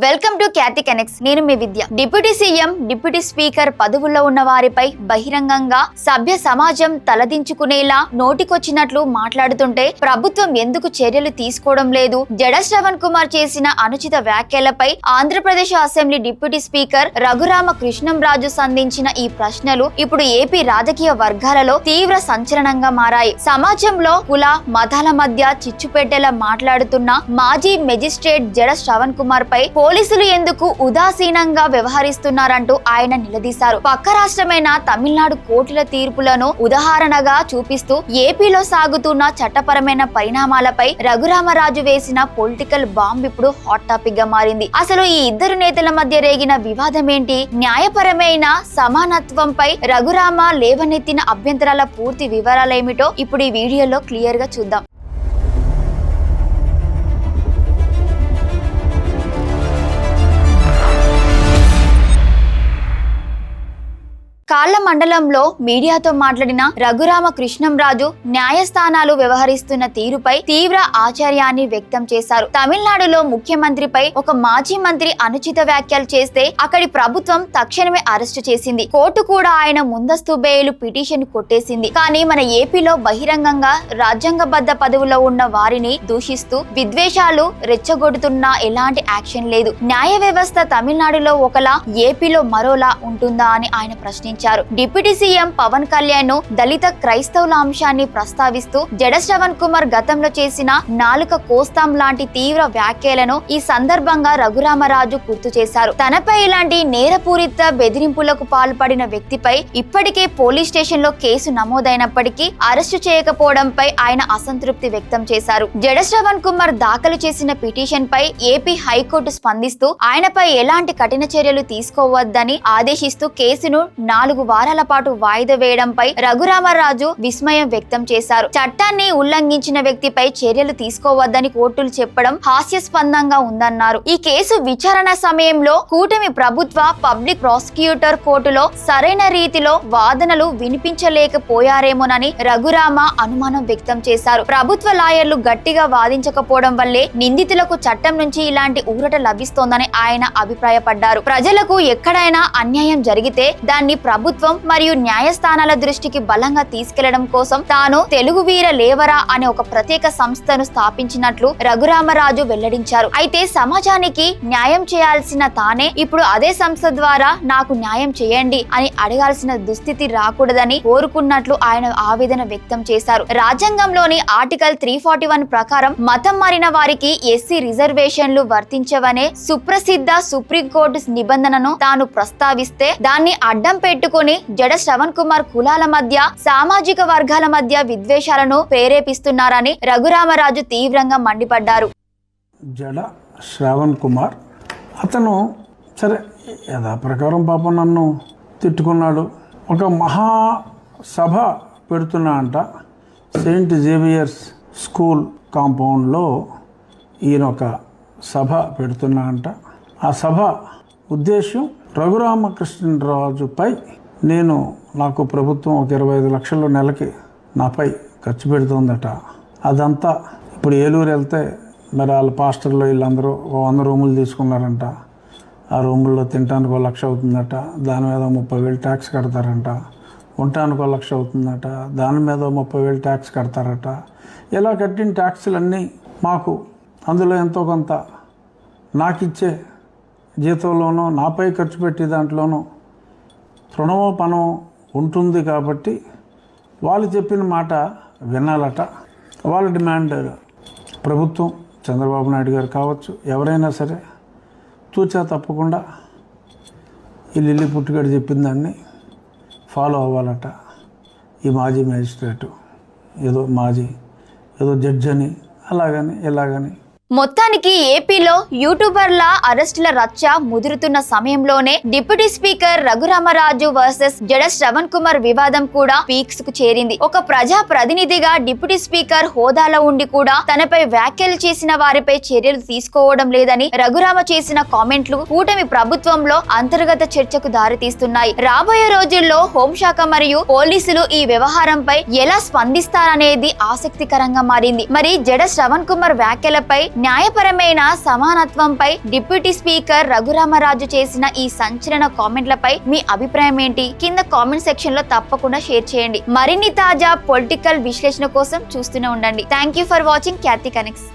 Welcome to Khyati connects. నేను మీ విద్య. Deputy CM, deputy speaker పదవుల్లో ఉన్న వారిపై బహిరంగంగా సభ్య సమాజం తలదించుకునేలా నోటికొచ్చినట్లు మాట్లాడుతుంటే ప్రభుత్వం ఎందుకు చర్యలు తీసుకోవడం లేదు? జడ శ్రవణ్ కుమార్ చేసిన అనుచిత వ్యాఖ్యలపై Andhra Pradesh assembly deputy speaker Raghurama Krishnamraju సంధించిన ఈ ప్రశ్నలు ఇప్పుడు ఏపీ రాజకీయ వర్గాలలో తీవ్ర సంచలనంగా మారాయి. సమాజంలో కుల మతాల మధ్య చిచ్చుపెట్టేలా మాట్లాడుతున్న మాజీ మెజిస్ట్రేట్ జడ శ్రవణ్ కుమార్ పై పోలీసులు ఎందుకు ఉదాసీనంగా వ్యవహరిస్తున్నారంటూ ఆయన నిలదీశారు. పక్క రాష్ట్రమైన తమిళనాడు కోర్టుల తీర్పులను ఉదాహరణగా చూపిస్తూ ఏపీలో సాగుతున్న చట్టపరమైన పరిణామాలపై రఘురామరాజు వేసిన పొలిటికల్ బాంబ్ ఇప్పుడు హాట్ టాపిక్ గా మారింది. అసలు ఈ ఇద్దరు నేతల మధ్య రేగిన వివాదం ఏంటి? న్యాయపరమైన సమానత్వంపై రఘురామ లేవనెత్తిన అభ్యంతరాల పూర్తి వివరాలేమిటో ఇప్పుడు ఈ వీడియోలో క్లియర్ గా చూద్దాం. కాళ్ల మండలంలో మీడియాతో మాట్లాడిన రఘురామ కృష్ణంరాజు న్యాయస్థానాలు వ్యవహరిస్తున్న తీరుపై తీవ్ర ఆశ్చర్యాన్ని వ్యక్తం చేశారు. తమిళనాడులో ముఖ్యమంత్రిపై ఒక మాజీ మంత్రి అనుచిత వ్యాఖ్యలు చేస్తే అక్కడి ప్రభుత్వం తక్షణమే అరెస్టు చేసింది. కోర్టు కూడా ఆయన ముందస్తు బెయిల్ పిటిషన్ కొట్టేసింది. కానీ మన ఏపీలో బహిరంగంగా రాజ్యాంగబద్ధ పదవుల్లో ఉన్న వారిని దూషిస్తూ విద్వేషాలు రెచ్చగొడుతున్న ఎలాంటి యాక్షన్ లేదు. న్యాయ వ్యవస్థ తమిళనాడులో ఒకలా, ఏపీలో మరోలా ఉంటుందా అని ఆయన ప్రశ్నించారు. డిప్యూటీ సీఎం పవన్ కళ్యాణ్ దళిత క్రైస్తవుల అంశాన్ని ప్రస్తావిస్తూ జడ శ్రవణ్ కుమార్ గతంలో చేసిన నాలుక కోస్తాం లాంటి తీవ్ర వ్యాఖ్యలను ఈ సందర్భంగా రఘురామరాజు గుర్తు చేశారు. తనపై ఇలాంటి నేరపూరిత బెదిరింపులకు పాల్పడిన వ్యక్తిపై ఇప్పటికే పోలీస్ స్టేషన్ లో కేసు నమోదైనప్పటికీ అరెస్టు చేయకపోవడంపై ఆయన అసంతృప్తి వ్యక్తం చేశారు. జడ శ్రవణ్ కుమార్ దాఖలు చేసిన పిటిషన్ పై ఏపీ హైకోర్టు స్పందిస్తూ ఆయనపై ఎలాంటి కఠిన చర్యలు తీసుకోవద్దని ఆదేశిస్తూ కేసును 4 వారాల పాటు వాయిదా వేయడంపై రఘురామరాజు విస్మయం వ్యక్తం చేశారు. చట్టాన్ని ఉల్లంఘించిన వ్యక్తిపై చర్యలు తీసుకోవద్దని కోర్టులు చెప్పడం హాస్యాస్పదంగా ఉందన్నారు. ఈ కేసు విచారణ సమయంలో కూటమి ప్రభుత్వ పబ్లిక్ ప్రాసిక్యూటర్ కోర్టులో సరైన రీతిలో వాదనలు వినిపించలేకపోయారేమోనని రఘురామ అనుమానం వ్యక్తం చేశారు. ప్రభుత్వ లాయర్లు గట్టిగా వాదించకపోవడం వల్లే నిందితులకు చట్టం నుంచి ఇలాంటి ఊరట లభిస్తోందని ఆయన అభిప్రాయపడ్డారు. ప్రజలకు ఎక్కడైనా అన్యాయం జరిగితే దాన్ని ప్రభుత్వం మరియు న్యాయస్థానాల దృష్టికి బలంగా తీసుకెళ్లడం కోసం తాను తెలుగు వీర లేవరా అనే ఒక ప్రత్యేక సంస్థను స్థాపించినట్లు రఘురామరాజు వెల్లడించారు. అయితే సమాజానికి న్యాయం చేయాల్సిన తానే ఇప్పుడు అదే సంస్థ ద్వారా నాకు న్యాయం చేయండి అని అడగాల్సిన దుస్థితి రాకూడదని కోరుకున్నట్లు ఆయన ఆవేదన వ్యక్తం చేశారు. రాజ్యాంగంలోని ఆర్టికల్ 341 ప్రకారం మతం మారిన వారికి ఎస్సీ రిజర్వేషన్లు వర్తించవనే సుప్రసిద్ధ సుప్రీంకోర్టు నిబంధనను తాను ప్రస్తావిస్తే దాన్ని అడ్డం పెట్టుకుని జడ శ్రవణ్ కుమార్ కులాల మధ్య, సామాజిక వర్గాల మధ్య విద్వేషాలను ప్రేరేపిస్తున్నారని రఘురామరాజు తీవ్రంగా మండిపడ్డారు. జడ శ్రవణ్ కుమార్ అతను సరే యథాప్రకారం పాపం నన్ను తిట్టుకున్నాడు. ఒక మహాసభ పెడుతున్నా అంట సెయింట్ జేవియర్స్ స్కూల్ కాంపౌండ్లో ఈయన ఒక సభ పెడుతున్నా అంట. ఆ సభ ఉద్దేశం రఘురామకృష్ణరాజుపై నాకు ప్రభుత్వం ఒక 25 లక్షలు నెలకి నాపై ఖర్చు పెడుతుందట. అదంతా ఇప్పుడు ఏలూరు వెళ్తే మరి వాళ్ళ పాస్టర్లు వీళ్ళందరూ 100 రూములు తీసుకున్నారంట. ఆ రూముల్లో తినడానికి 1 లక్ష అవుతుందట. దాని మీద 30,000 ట్యాక్స్ కడతారంట. ఉండటానికి 1 లక్ష అవుతుందట. దాని మీద 30,000 ట్యాక్స్ కడతారట. ఇలా కట్టిన ట్యాక్సులన్నీ మాకు అందులో ఎంతో కొంత నాకిచ్చే జీతంలోనూ నాపై ఖర్చు పెట్టి దాంట్లోనూ తృణమోపనం ఉంటుంది. కాబట్టి వాళ్ళు చెప్పిన మాట వినాలట. వాళ్ళ డిమాండ్ ప్రభుత్వం, చంద్రబాబు నాయుడు గారు కావచ్చు, ఎవరైనా సరే తూచా తప్పకుండా ఈ లిల్లీ పుట్టుగడి చెప్పిన దాన్ని ఫాలో అవ్వాలట. ఈ మాజీ మేజిస్ట్రేటు ఏదో జడ్జి అని అలాగని ఇలాగని. మొత్తానికి ఏపీలో యూట్యూబర్ల అరెస్టుల రచ్చ ముదురుతున్న సమయంలోనే డిప్యూటీ స్పీకర్ రఘురామరాజు వర్సెస్ జడ శ్రవణ్ కుమార్ వివాదం కూడా పీక్స్ కు చేరింది. ఒక ప్రజా ప్రతినిధిగా డిప్యూటీ స్పీకర్ హోదాలో ఉండి కూడా తనపై వ్యాఖ్యలు చేసిన వారిపై చర్యలు తీసుకోవడం లేదని రఘురామ చేసిన కామెంట్లు కూటమి ప్రభుత్వంలో అంతర్గత చర్చకు దారితీస్తున్నాయి. రాబోయే రోజుల్లో హోంశాఖ మరియు పోలీసులు ఈ వ్యవహారంపై ఎలా స్పందిస్తారనేది ఆసక్తికరంగా మారింది. మరి జడ శ్రవణ్ కుమార్ వ్యాఖ్యలపై న్యాయపరమైన సమానత్వంపై డిప్యూటీ స్పీకర్ రఘురామరాజు చేసిన ఈ సంచలన కామెంట్లపై మీ అభిప్రాయం ఏంటి? కింద కామెంట్ సెక్షన్ లో తప్పకుండా షేర్ చేయండి. మరిన్ని తాజా పొలిటికల్ విశ్లేషణ కోసం చూస్తూనే ఉండండి. Thank you for watching Khyati connects.